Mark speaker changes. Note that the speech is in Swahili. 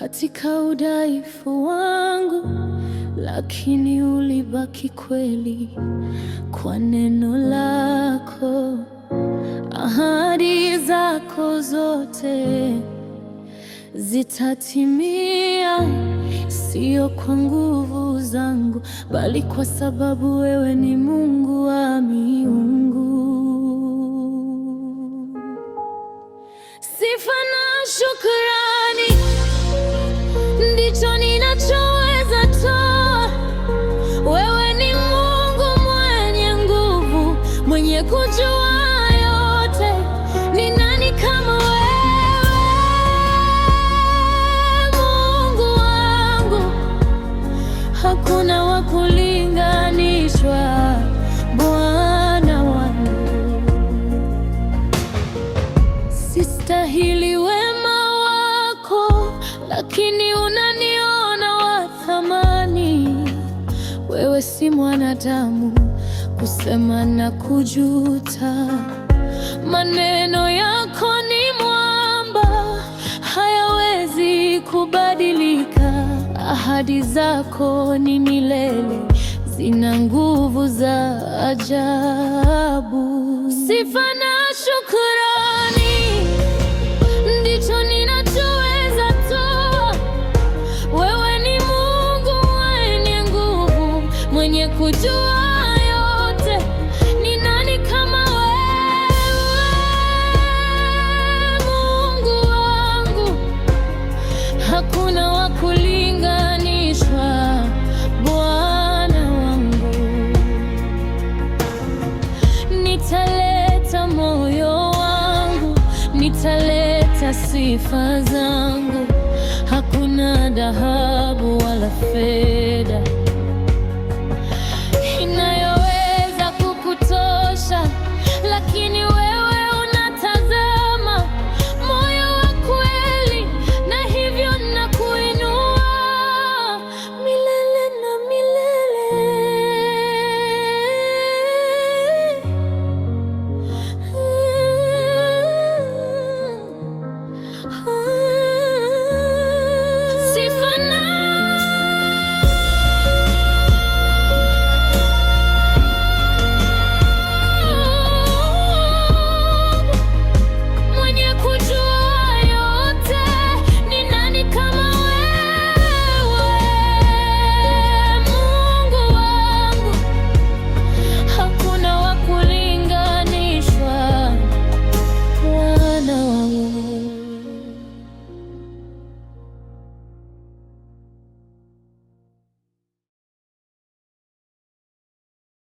Speaker 1: katika udhaifu wangu, lakini ulibaki kweli kwa neno lako. Ahadi zako zote zitatimia, sio kwa nguvu zangu, bali kwa sababu wewe ni Mungu wa miungu. Sifa na shukrani ndicho ninachoweza toa. Wewe ni Mungu mwenye nguvu, mwenye kujua yote. Ni nani kama wewe, Mungu wangu? Hakuna wa kulinganishwa, Bwana wangu. Sistahili wema wako, lakini unaniona wa thamani. Wewe si mwanadamu kusema na kujuta. Maneno yako ni mwamba, hayawezi kubadilika. Ahadi zako ni milele, zina nguvu za ajabu. Sifa na shukrani ndicho ninachoweza toa. Wewe ni Mungu mwenye nguvu, mwenye kujua yote. Ni nani kama wewe, Mungu wangu? Hakuna wa kulinganishwa, Bwana wangu. Nitaleta moyo wangu, nitaleta sifa zangu. Hakuna dhahabu wala fedha